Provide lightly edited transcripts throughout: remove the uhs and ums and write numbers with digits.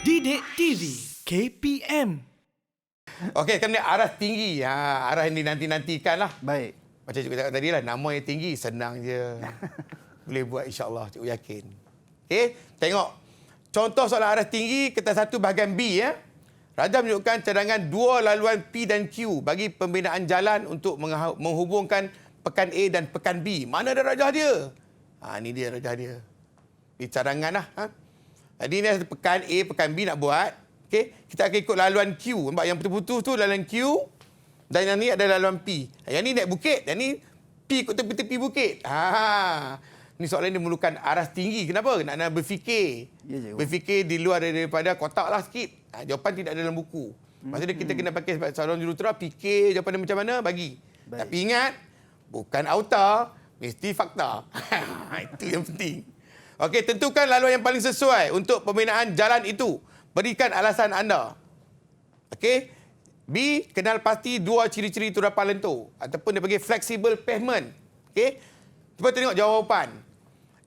Didik TV KPM. Okey, kan dia aras tinggi. Arah yang dinanti-nantikan lah. Baik. Macam cikgu cakap tadi lah, nama yang tinggi, senang je. Boleh buat insyaAllah, cikgu yakin. Okey, tengok. Contoh soalan aras tinggi, kertas 1 bahagian B. Rajah menunjukkan cadangan dua laluan P dan Q bagi pembinaan jalan untuk menghubungkan pekan A dan pekan B. Mana ada rajah dia? Ini dia rajah dia. Ini cadangan lah. Jadi ni pekan A, pekan B nak buat. Okey, kita akan ikut laluan Q. Nampak yang putus-putus tu laluan Q. Dan yang ni ada laluan P. Yang ni naik bukit. Yang ni P ikut tepi-tepi bukit. Ni soalan ni memerlukan aras tinggi. Kenapa? Nak berfikir. Ya, cikgu. Berfikir di luar daripada kotak lah sikit. Jawapan tidak ada dalam buku. Maksudnya kita kena pakai soalan jurutera, fikir jawapan dia macam mana, bagi. Baik. Tapi ingat, bukan auta, mesti fakta. Itu yang penting. Okey, tentukan laluan yang paling sesuai untuk pembinaan jalan itu. Berikan alasan anda. Okey. B, kenal pasti dua ciri-ciri turapan lentur ataupun dia panggil flexible pavement. Okey. Cuba tengok jawapan.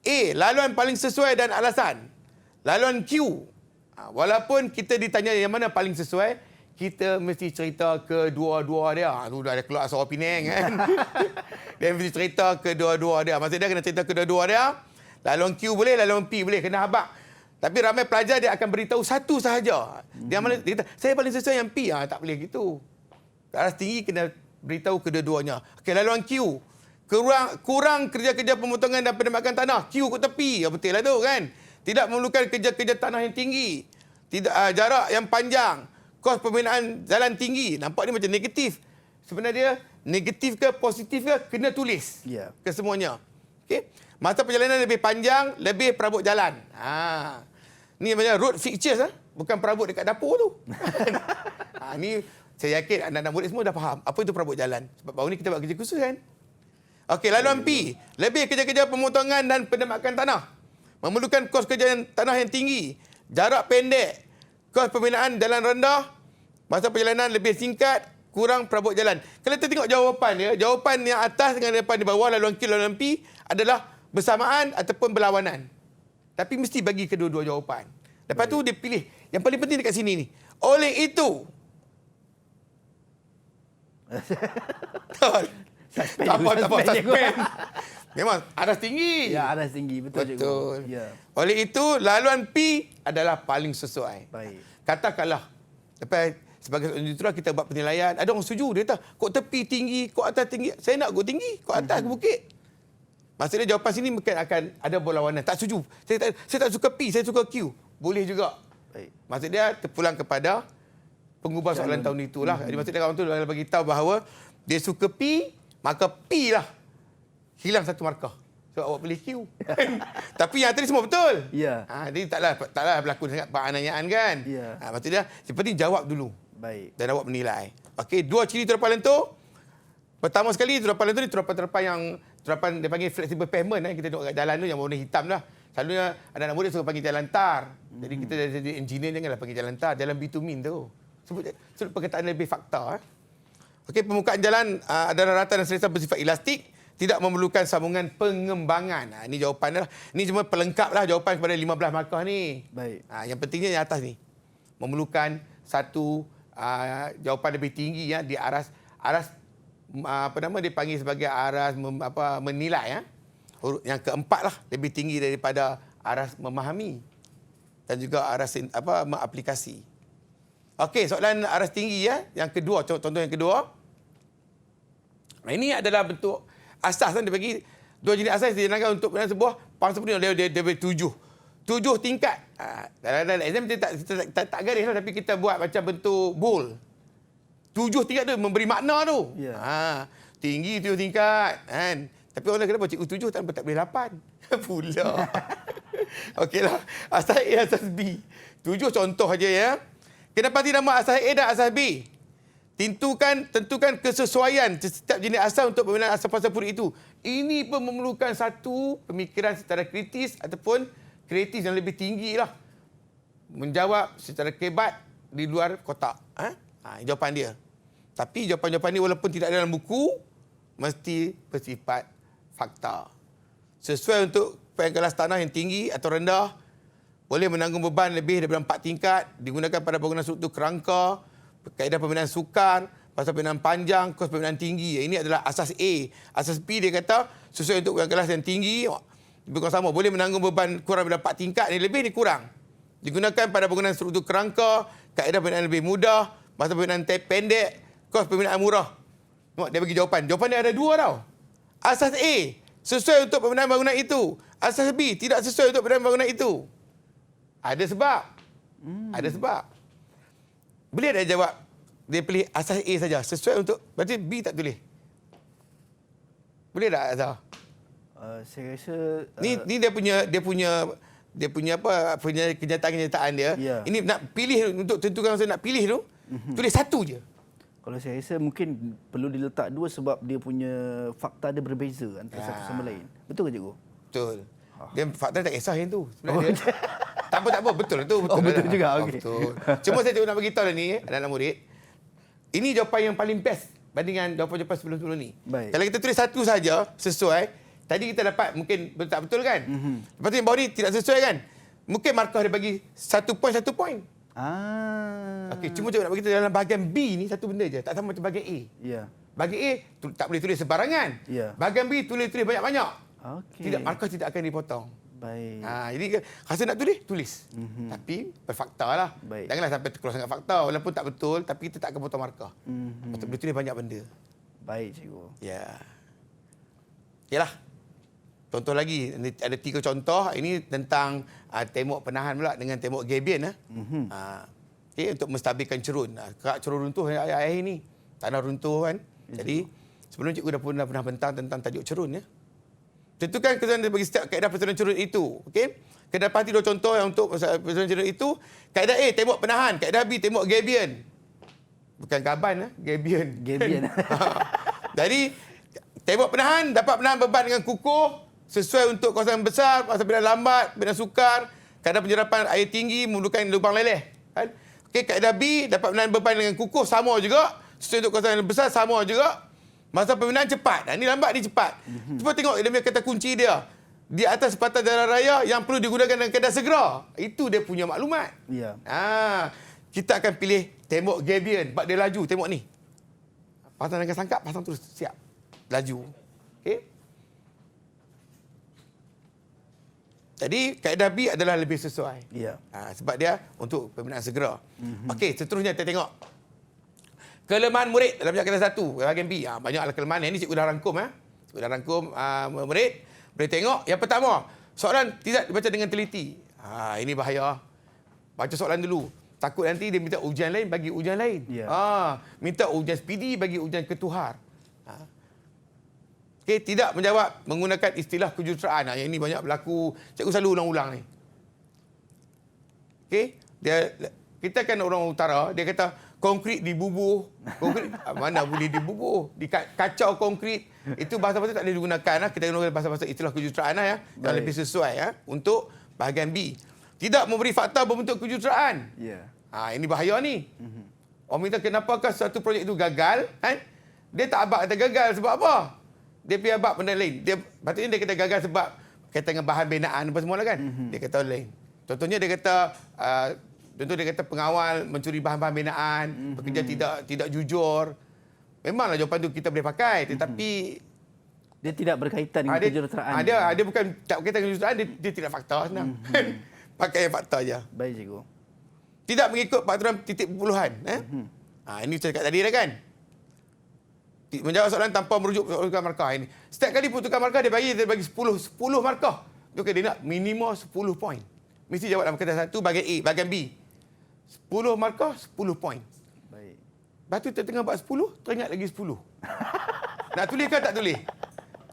A, laluan paling sesuai dan alasan. Laluan Q. Walaupun kita ditanya yang mana paling sesuai, kita mesti cerita kedua-dua dia. Tu dah ada keluar suara Penang kan. Dia mesti cerita kedua-dua dia. Maksud dia kena cerita kedua-dua dia. Laluan Q boleh, laluan P boleh. Kena habaq. Tapi ramai pelajar dia akan beritahu satu sahaja. Dia mana dia kata, saya paling sesuai yang P. Tak boleh gitu. Aras tinggi kena beritahu kedua-duanya. Okey, laluan Q. Kurang kerja-kerja pemotongan dan penembakan tanah. Q kat tepi. Betul lah tu kan. Tidak memerlukan kerja-kerja tanah yang tinggi. Tidak jarak yang panjang. Kos pembinaan jalan tinggi. Nampak ni macam negatif. Sebenarnya negatif ke positif ke kena tulis. Ya. Ke semuanya. Okey. Masa perjalanan lebih panjang, lebih perabot jalan. Ni macam road fixtures. Bukan perabot dekat dapur tu. Ni saya yakin anak-anak murid semua dah faham. Apa itu perabot jalan. Sebab baru ni kita buat kerja khusus kan. Okey, laluan P. Lebih kerja-kerja pemotongan dan penembakan tanah. Memerlukan kos kerja tanah yang tinggi. Jarak pendek. Kos pembinaan jalan rendah. Masa perjalanan lebih singkat. Kurang perabot jalan. Kalau kita tengok jawapan dia, jawapan yang atas dengan jawapan di bawah, laluan Q, laluan P adalah bersamaan ataupun berlawanan. Tapi mesti bagi kedua-dua jawapan. Lepas tu dia pilih. Yang paling penting dekat sini ni. Oleh itu. Tak apa. Suspend. Memang aras tinggi. Ya, aras tinggi. Betul, cikgu. Betul. Ya. Oleh itu, laluan P adalah paling sesuai. Baik. Katakanlah, lepas sebagai seorang jurutera kita buat penilaian, ada orang setuju, dia kata, kok tepi tinggi, kok atas tinggi. Saya nak kok tinggi, kok atas ke bukit. Maksudnya jawapan sini mungkin akan ada berlawanan. Tak setuju. Saya tak suka P, saya suka Q. Boleh juga. Baik. Maksud dia terpulang kepada pengubah soalan tahun itulah. Jadi maksudnya kawan tu dah bagi tahu bahawa dia suka P, maka P lah. Hilang satu markah. So awak pilih Q. Tapi yang tadi semua betul. Ya. Jadi taklah berlaku sangat penganiayaan kan. Ya. Maksud dia seperti jawab dulu. Baik. Dan awak menilai. Okey, dua ciri turapan lentur. Pertama sekali turapan lentur ni turapan yang turapan dia panggil flexible pavement. Kita tengok kat jalan tu yang warna hitam lah. Selalunya anak-anak murid suka panggil jalan tar. Jadi kita jadi engineer janganlah panggil jalan tar, jalan bitumin tu. Sebut perkataan lebih fakta. Okey, permukaan jalan adalah rata dan selesa bersifat elastik, tidak memerlukan sambungan pengembangan. Ini jawapan dia lah. Ini cuma pelengkap lah jawapan kepada 15 markah ni. Baik. Yang pentingnya yang atas ni. Memerlukan satu jawapan lebih tinggi di aras dipanggil sebagai aras menilai. Yang keempat lah lebih tinggi daripada aras memahami dan juga aras mengaplikasi. Okey, soalan aras tinggi yang kedua, contoh yang kedua. Ini adalah bentuk asas dia bagi dua jenis asas dijanangkan untuk sebuah bangsa penuh dia beri 7 tingkat. Dalam exam kita tak garis lah, tapi kita buat macam bentuk bowl. 7 tingkat tu memberi makna tu. Ya. Tinggi 7 tingkat kan. Tapi orang kenapa cikgu 7 tak boleh 8 pula. Okeylah. Asas A, asas B. 7 contoh aja ya. Kena pasti nama asas A dan asas B. Tentukan kesesuaian setiap jenis asas untuk pembinaan asas-asas purik itu. Ini pun memerlukan satu pemikiran secara kritis ataupun kreatif yang lebih tinggi lah. Menjawab secara kebat di luar kotak. Jawapan dia. Tapi jawapan-jawapan ini walaupun tidak ada dalam buku, mesti bersifat fakta. Sesuai untuk kelas tanah yang tinggi atau rendah, boleh menanggung beban lebih daripada 4 tingkat, digunakan pada bangunan struktur kerangka, kaedah pembinaan sukar, pasal pembinaan panjang, kos pembinaan tinggi. Ini adalah asas A. Asas B dia kata sesuai untuk kelas yang tinggi, lebih kurang sama. Boleh menanggung beban kurang daripada 4 tingkat, ni lebih ni kurang. Digunakan pada bangunan struktur kerangka, kaedah pembinaan lebih mudah, masa pembinaan pendek, kos pembinaan murah. Tengok dia bagi jawapan. Jawapan dia ada 2 tau. Asas A, sesuai untuk pembinaan bangunan itu. Asas B, tidak sesuai untuk pembinaan bangunan itu. Ada sebab. Ada sebab. Boleh dia jawab, dia pilih asas A saja. Sesuai untuk, berarti B tak tulis. Boleh tak, Azhar? Saya rasa... Ni dia punya kenyataan-kenyataan dia. Ya. Ini nak pilih, untuk tentukan masa nak pilih tu, tulis satu je. Kalau saya rasa mungkin perlu diletak 2 sebab dia punya fakta dia berbeza antara satu sama lain. Betul ke cikgu? Betul. Dia fakta tak kisah yang tu sebenarnya. Tak apa. Betul tu. Betul juga. Okey. Betul. Cuma saya nak bagi tahu lah ni, anak-anak murid. Ini jawapan yang paling best bandingan jawapan-jawapan sebelum-sebelum ni. Baik. Kalau kita tulis satu saja sesuai, tadi kita dapat mungkin betul tak betul kan? Lepas tu yang bawah ni tidak sesuai kan? Mungkin markah dia bagi 1 poin. Okey, cuma cikgu nak bagi tahu dalam bahagian B ni satu benda je. Tak sama macam bahagian A. Ya. Bahagian A tak boleh tulis sebarangan. Ya. Bahagian B tulis banyak-banyak. Okey. Tidak, markah tidak akan dipotong. Baik. Jadi rasa nak tulis. Tapi berfakta lah. Baik. Janganlah sampai terkeluar sangat fakta. Walaupun tak betul, tapi kita tak akan potong markah. Patut boleh tulis banyak benda. Baik, cikgu. Ya. Yalah. Contoh lagi, ada 3 contoh. Ini tentang tembok penahan pula dengan tembok gabion. Okay, untuk menstabilkan cerun. Cerun runtuh akhir ni. Tanah runtuh kan. Jadi, sebelum cikgu dah pernah bentang tentang tajuk cerun. Ya. Tentukan keseluruhan bagi setiap kaedah persetujuan cerun itu. Okey? Kita dapati 2 contoh yang untuk persetujuan cerun itu. Kaedah A, tembok penahan. Kaedah B, tembok gabion. Bukan gaban, gabion. Gabion. Jadi, tembok penahan dapat menahan beban dengan kukuh sesuai untuk kawasan besar, kawasan bina lambat, bina sukar, kadar penyerapan air tinggi, memerlukan lubang leleh. Kan? Okey, kaedah B dapat menahan beban dengan kukuh, sama juga. Sesuai untuk kawasan besar, sama juga. Masa pembinaan cepat. Ini lambat, ni cepat. Cuba tengok dia punya kata kunci dia. Di atas sepatan jalan raya yang perlu digunakan dengan keadaan segera. Itu dia punya maklumat. Ya. Kita akan pilih tembok gabion. Sebab dia laju. Tengok ni. Pasang dengan sangkap, pasang terus. Siap. Laju. Okey. Jadi, kaedah B adalah lebih sesuai. Ya. Sebab dia untuk pembinaan segera. Okey, seterusnya kita tengok. Kelemahan murid dalam kelas 1, bahagian B. Banyaklah kelemahan. Ini cikgu dah rangkum. Cikgu dah rangkum murid. Boleh tengok. Yang pertama, soalan tidak dibaca dengan teliti. Ini bahaya. Baca soalan dulu. Takut nanti dia minta ujian lain, bagi ujian lain. Ya. Minta ujian speedy, bagi ujian ketuhar. Okay, tidak menjawab menggunakan istilah kejuruteraan. Yang ini banyak berlaku. Cikgu selalu ulang-ulang ni. Okay? Kita kan orang utara, dia kata, konkrit dibubuh. Konkrit mana boleh dibubuh? Kacau konkrit. Itu bahasa-bahasa tak boleh digunakan. Kita gunakan bahasa-bahasa istilah kejuruteraan yang lebih sesuai untuk bahagian B. Tidak memberi fakta berbentuk kejuruteraan. Ya. Ini bahaya ni. Orang minta kenapakah satu projek itu gagal? Dia tak abak kata gagal sebab apa? Dia pergi abak benda lain. Patutnya dia kata gagal sebab kaitan dengan bahan binaan apa semua lah kan. Dia kata lain. Contohnya dia kata dia kata pengawal mencuri bahan-bahan binaan, bekerja tidak jujur. Memanglah jawapan tu kita boleh pakai, tetapi dia tidak berkaitan dengan kejuruteraan. Dia bukan tak berkaitan dengan kejuruteraan, dia tidak fakta senang. Pakai yang fakta je. Baik, cikgu. Tidak mengikut peraturan titik perpuluhan. Ini saya cakap tadi dah kan. Menjawab soalan tanpa merujuk pertukaran markah ini. Setiap kali pertukaran markah dia bagi 10 markah. Dia nak minimum 10 poin. Mesti jawab dalam keadaan 1 bahagian A, bahagian B. 10 markah, 10 poin. Baik. Lepas tu tengah buat 10, teringat lagi 10. Nak tulis ke tak tulis?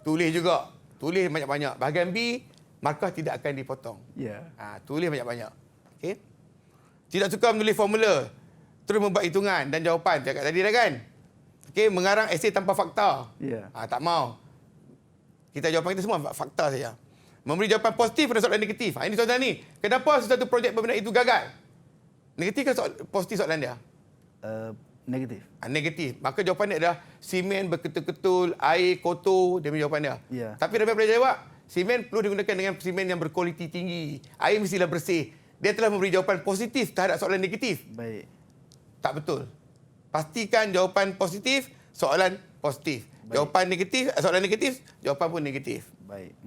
Tulis juga. Tulis banyak-banyak. Bahagian B, markah tidak akan dipotong. Ya. Tulis banyak-banyak. Okey. Tidak suka menulis formula. Terus membuat hitungan dan jawapan. Cakap tadi dah kan? Okey, mengarang esei tanpa fakta. Ya. Tak mau. Jawapan kita semua fakta saja. Memberi jawapan positif pada soalan negatif. Ini soalan ni. Kenapa sesuatu projek pembinaan itu gagal? Negatif ke positif soalan dia? Negatif. Negatif. Maka jawapan dia adalah simen berketul-ketul, air kotor. Dia punya jawapan dia. Ya. Tapi Rabi boleh jawab, simen perlu digunakan dengan simen yang berkualiti tinggi. Air mestilah bersih. dia telah memberi jawapan positif terhadap soalan negatif. Baik. Tak betul. Pastikan jawapan positif, soalan positif. Jawapan negatif, soalan negatif, jawapan pun negatif. Baik.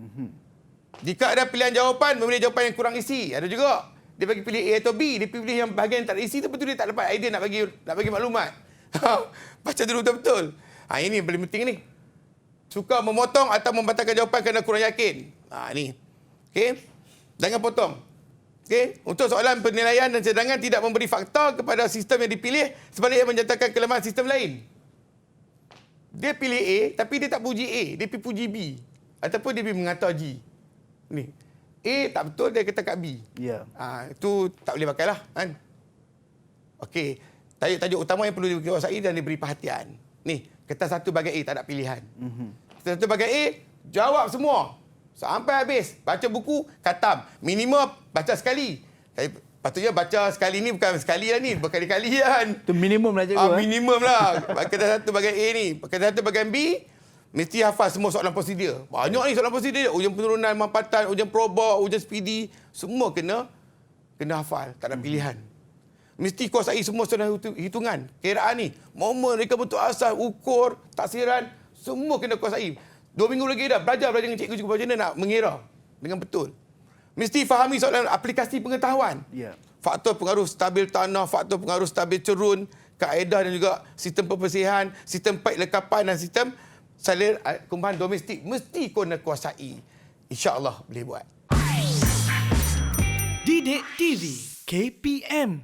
Jika ada pilihan jawapan, memilih jawapan yang kurang isi. Ada juga. Dia bagi pilih A atau B. Dia pilih yang bahagian yang tak ada isi tu, betul dia tak dapat idea nak bagi maklumat. Baca dulu betul-betul. Ini yang paling penting ni. Suka memotong atau membatalkan jawapan kerana kurang yakin. Ni. Okey. Jangan potong. Okey. Untuk soalan penilaian dan cadangan tidak memberi fakta kepada sistem yang dipilih, sebaliknya menyatakan kelemahan sistem lain. Dia pilih A, tapi dia tak puji A. Dia puji B. Ataupun dia mengata G. Ni. A tak betul, dia kata kat B. Ya. Itu tak boleh pakai lah. Kan? Okey. Tajuk utama yang perlu dikuasai dan diberi perhatian. Ni, kertas 1 bahagian A tak ada pilihan. Kertas 1 bahagian A, jawab semua. Sampai habis. Baca buku, khatam. Minimum baca sekali. Tapi patutnya baca sekali ni bukan sekali lah ni. Berkali-kali kan. Itu minimum lah cikgu. Minimum lah. Kertas 1 bahagian A ni. Kertas 1 bahagian B, mesti hafal semua soalan prosedur. Banyak ni soalan prosedur. Ujian penurunan, mampatan, ujian probok, ujian speedy. Semua kena hafal. Tak ada pilihan. Mesti kuasai semua soalan hitungan. Kiraan ni. Momen, reka bentuk asal, ukur, taksiran. Semua kena kuasai. 2 minggu lagi dah. Belajar dengan cikgu macam mana nak mengira dengan betul. Mesti fahami soalan aplikasi pengetahuan. Ya. Faktor pengaruh stabil tanah, faktor pengaruh stabil cerun, kaedah dan juga sistem pembersihan, sistem paip lekapan dan sistem salur kumpulan domestik. Mesti kau nak kuasai. InsyaAllah boleh buat. Didik TV KPM